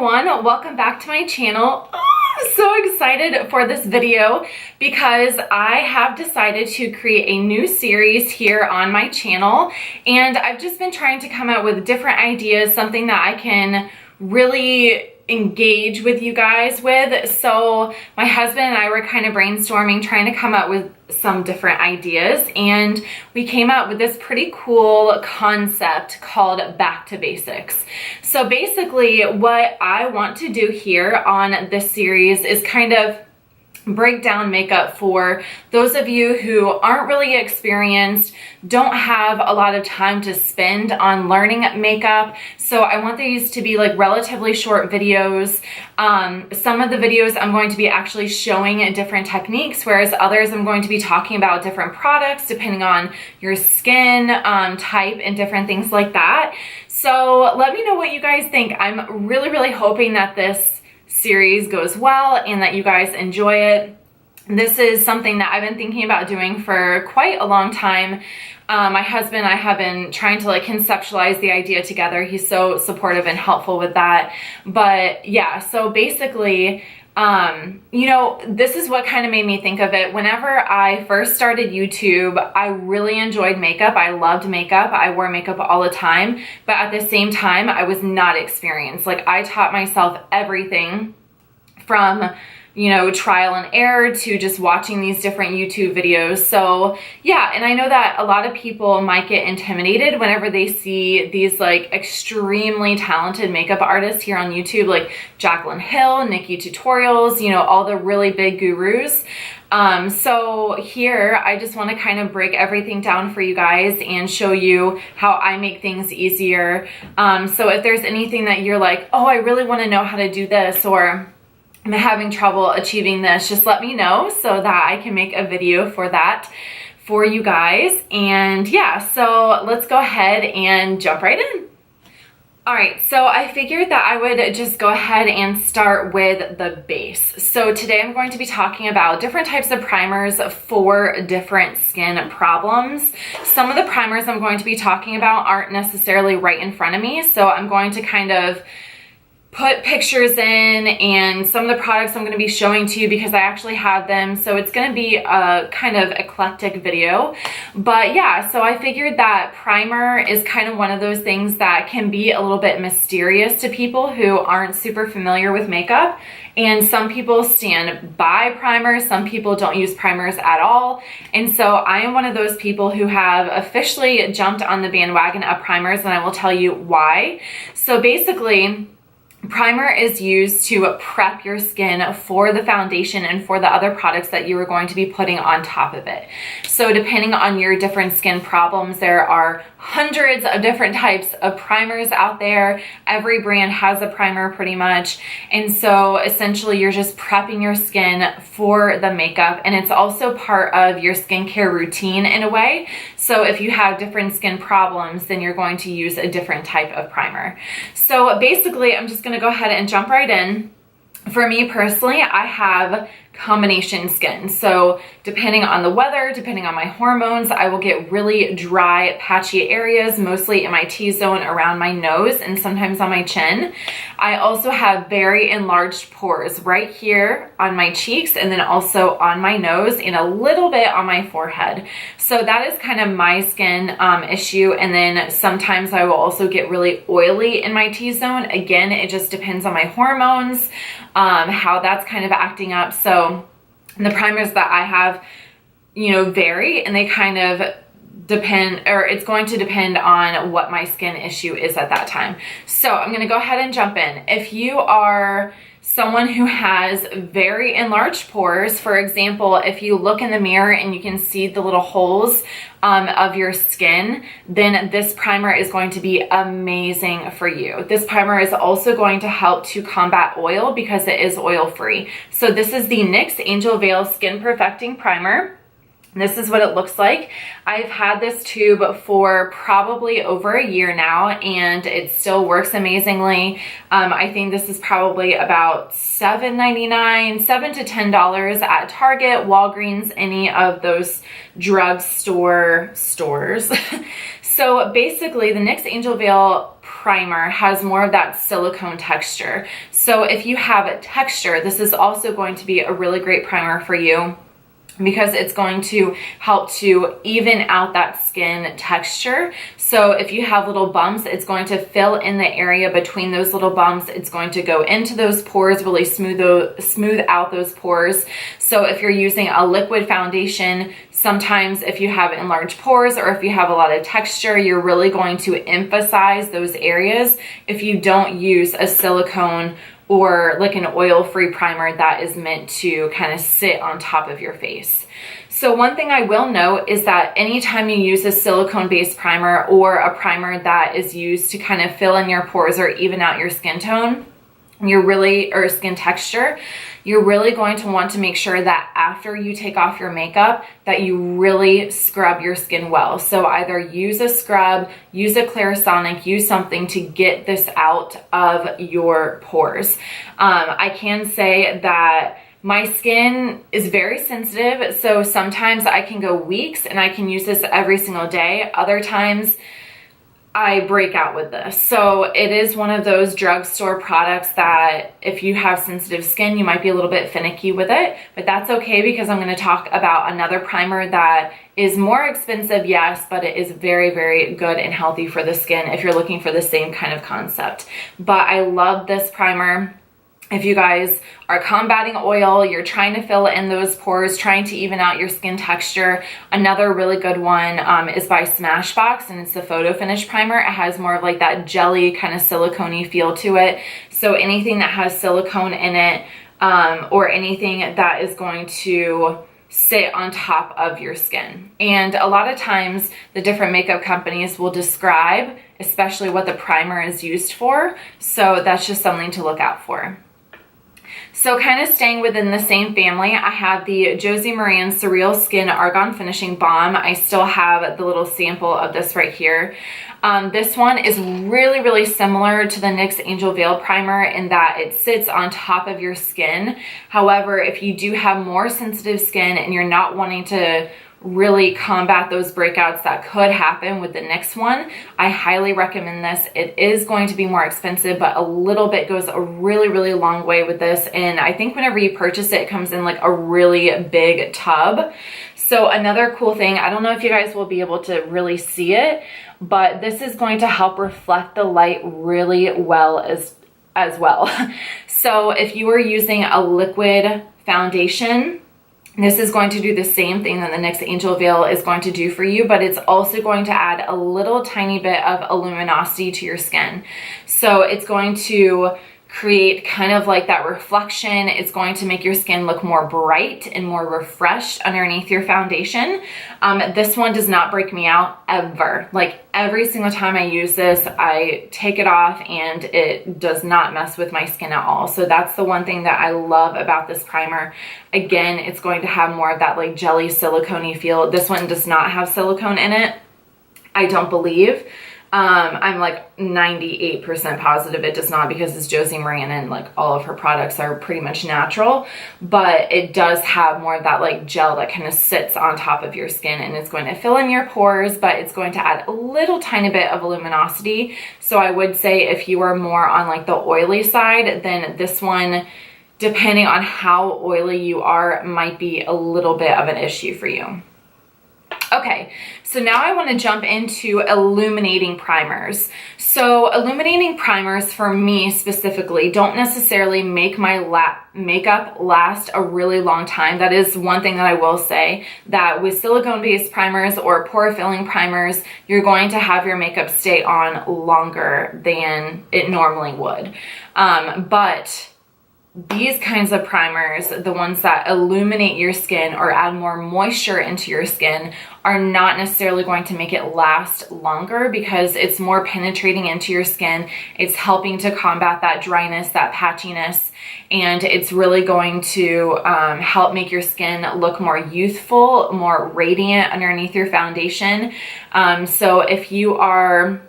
everyone, welcome back to my channel. I'm so excited for this video because I have decided to create a new series here on my channel, and I've just been trying to come out with different ideas, something that I can really engage with you guys with. So my husband and I were kind of brainstorming, trying to come up with some different ideas, and we came up with this pretty cool concept called back to basics. So basically what I want to do here on this series is kind of break down makeup for those of you who aren't really experienced, don't have a lot of time to spend on learning makeup. So I want these to be like relatively short videos. Some of the videos I'm going to be actually showing different techniques, whereas others I'm going to be talking about different products depending on your skin type and different things like that. So let me know what you guys think. I'm really hoping that this series goes well and that you guys enjoy it. This is something that I've been thinking about doing for quite a long time. My husband and I have been trying to like conceptualize the idea together. He's so supportive and helpful with that. But yeah, so basically, you know, this is what kind of made me think of it. Whenever I first started YouTube, I really enjoyed makeup. I loved makeup. I wore makeup all the time, but at the same time, I was not experienced. Like, I taught myself everything from, you know, trial and error to just watching these different YouTube videos. So yeah, and I know that a lot of people might get intimidated whenever they see these like extremely talented makeup artists here on YouTube, like Jaclyn Hill, Nikki Tutorials, you know, all the really big gurus. So here I just want to kind of break everything down for you guys and show you how I make things easier. So if there's anything that you're like, oh, I really want to know how to do this, or I'm having trouble achieving this, just let me know so that I can make a video for that for you guys. And yeah, so let's go ahead and jump right in. All right, so I figured that I would just go ahead and start with the base. So today I'm going to be talking about different types of primers for different skin problems. Some of the primers I'm going to be talking about aren't necessarily right in front of me, so I'm going to kind of put pictures in and some of the products I'm going to be showing to you because I actually have them. So it's going to be a kind of eclectic video. But yeah, so I figured that primer is kind of one of those things that can be a little bit mysterious to people who aren't super familiar with makeup. And some people stand by primers, some people don't use primers at all. And so I am one of those people who have officially jumped on the bandwagon of primers, and I will tell you why. So basically, primer is used to prep your skin for the foundation and for the other products that you are going to be putting on top of it. So depending on your different skin problems, there are hundreds of different types of primers out there. Every brand has a primer pretty much. And so essentially you're just prepping your skin for the makeup, and it's also part of your skincare routine in a way. So if you have different skin problems, then you're going to use a different type of primer. So basically, I'm just going to go ahead and jump right in. For me personally, I have combination skin. So depending on the weather, depending on my hormones, I will get really dry, patchy areas, mostly in my T-zone around my nose and sometimes on my chin. I also have very enlarged pores right here on my cheeks, and then also on my nose and a little bit on my forehead. So that is kind of my skin issue. And then sometimes I will also get really oily in my T-zone. Again, it just depends on my hormones, how that's kind of acting up. So the primers that I have, you know, vary, and they kind of depend, or it's going to depend on what my skin issue is at that time. So I'm going to go ahead and jump in. If you are someone who has very enlarged pores, for example, if you look in the mirror and you can see the little holes of your skin, then this primer is going to be amazing for you. This primer is also going to help to combat oil because it is oil free. So this is the NYX Angel Veil Skin Perfecting Primer. This is what it looks like. I've had this tube for probably over a year now, and it still works amazingly. I think this is probably about $7.99, $7 to $10 at Target, Walgreens, any of those drugstore stores. So basically, the NYX Angel Veil primer has more of that silicone texture. So if you have a texture, this is also going to be a really great primer for you, because it's going to help to even out that skin texture. So if you have little bumps, it's going to fill in the area between those little bumps. It's going to go into those pores, really smooth out those pores. So if you're using a liquid foundation, sometimes if you have enlarged pores or if you have a lot of texture, you're really going to emphasize those areas if you don't use a silicone or like an oil-free primer that is meant to kind of sit on top of your face. So one thing I will note is that anytime you use a silicone-based primer or a primer that is used to kind of fill in your pores or even out your skin tone, or skin texture, you're really going to want to make sure that after you take off your makeup that you really scrub your skin well. So either use a scrub, use a Clarisonic, use something to get this out of your pores. I can say that my skin is very sensitive, so sometimes I can go weeks and I can use this every single day. Other times I break out with this. So it is one of those drugstore products that if you have sensitive skin, you might be a little bit finicky with it, but that's okay, because I'm going to talk about another primer that is more expensive, yes, but it is very, very good and healthy for the skin if you're looking for the same kind of concept. But I love this primer. If you guys are combating oil, you're trying to fill in those pores, trying to even out your skin texture, another really good one is by Smashbox, and it's the Photo Finish Primer. It has more of like that jelly kind of silicone-y feel to it. So anything that has silicone in it, or anything that is going to sit on top of your skin. And a lot of times the different makeup companies will describe especially what the primer is used for. So that's just something to look out for. So kind of staying within the same family, I have the Josie Maran Surreal Skin Argan Finishing Balm. I still have the little sample of this right here. This one is really, really similar to the NYX Angel Veil Primer in that it sits on top of your skin. However, if you do have more sensitive skin and you're not wanting to really combat those breakouts that could happen with the NYX one, I highly recommend this. It is going to be more expensive, but a little bit goes a really, really long way with this. And I think whenever you purchase it, it comes in like a really big tub. So another cool thing, I don't know if you guys will be able to really see it, but this is going to help reflect the light really well as well. So if you are using a liquid foundation, this is going to do the same thing that the NYX Angel Veil is going to do for you, but it's also going to add a little tiny bit of luminosity to your skin. So it's going to create kind of like that reflection. It's going to make your skin look more bright and more refreshed underneath your foundation. This one does not break me out ever. Like every single time I use this, I take it off and it does not mess with my skin at all. So that's the one thing that I love about this primer. Again, it's going to have more of that like jelly silicone-y feel. This one does not have silicone in it, I don't believe. I'm like 98% positive it does not, because it's Josie Maran and like all of her products are pretty much natural, but it does have more of that like gel that kind of sits on top of your skin, and it's going to fill in your pores, but it's going to add a little tiny bit of luminosity. So I would say if you are more on like the oily side, then this one, depending on how oily you are, might be a little bit of an issue for you. Okay, so now I want to jump into illuminating primers. So illuminating primers for me specifically don't necessarily make my makeup last a really long time. That is one thing that I will say, that with silicone-based primers or pore-filling primers, you're going to have your makeup stay on longer than it normally would. But these kinds of primers, the ones that illuminate your skin or add more moisture into your skin, are not necessarily going to make it last longer, because it's more penetrating into your skin. It's helping to combat that dryness, that patchiness, and it's really going to help make your skin look more youthful, more radiant underneath your foundation. So if you are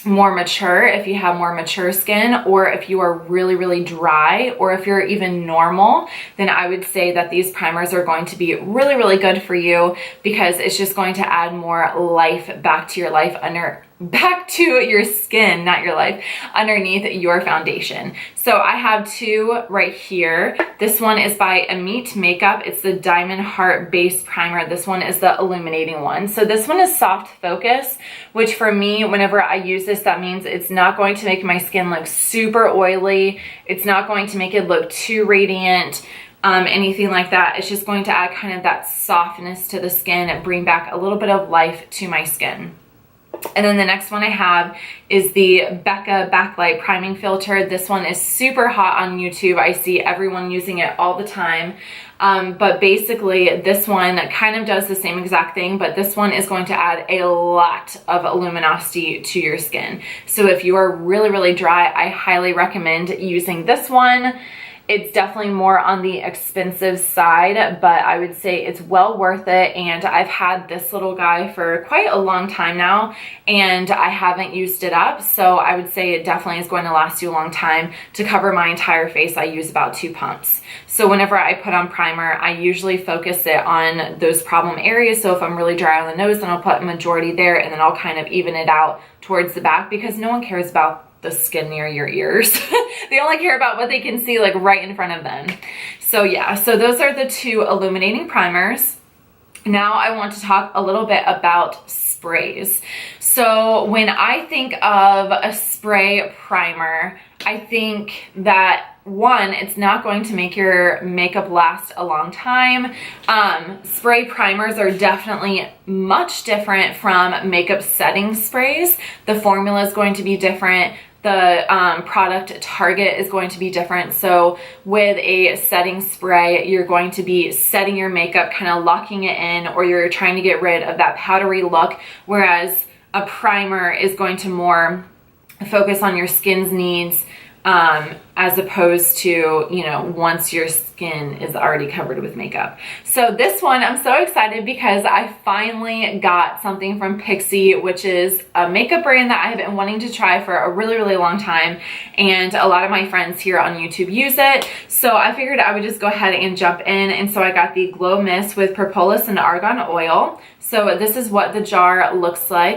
more mature, if you have more mature skin, or if you are really, really dry, or if you're even normal, then I would say that these primers are going to be really, really good for you, because it's just going to add more life back to your life back to your skin, not your life, underneath your foundation. So I have two right here. This one is by Amit Makeup. It's the Diamond Heart Base Primer. This one is the illuminating one. So this one is soft focus, which for me, whenever I use this, that means it's not going to make my skin look super oily. It's not going to make it look too radiant. Anything like that. It's just going to add kind of that softness to the skin and bring back a little bit of life to my skin. And then the next one I have is the Becca Backlight Priming Filter. This one is super hot on YouTube. I see everyone using it all the time. But basically this one kind of does the same exact thing, but this one is going to add a lot of luminosity to your skin. So if you are really, really dry, I highly recommend using this one. It's definitely more on the expensive side, but I would say it's well worth it. And I've had this little guy for quite a long time now, and I haven't used it up. So I would say it definitely is going to last you a long time. To cover my entire face, I use about 2 pumps. So whenever I put on primer, I usually focus it on those problem areas. So if I'm really dry on the nose, then I'll put a majority there, and then I'll kind of even it out towards the back, because no one cares about the skin near your ears. They only care about what they can see like right in front of them. So yeah, so those are the 2 illuminating primers. Now I want to talk a little bit about sprays. So when I think of a spray primer, I think that one, it's not going to make your makeup last a long time. Spray primers are definitely much different from makeup setting sprays. The formula is going to be different. The product target is going to be different. So with a setting spray, you're going to be setting your makeup, kind of locking it in, or you're trying to get rid of that powdery look, whereas a primer is going to more focus on your skin's needs, as opposed to, you know, once your skin is already covered with makeup. So this one, I'm so excited because I finally got something from Pixi, which is a makeup brand that I've been wanting to try for a really, really long time. And a lot of my friends here on YouTube use it. So I figured I would just go ahead and jump in. And so I got the Glow Mist with propolis and argan oil. So this is what the jar looks like.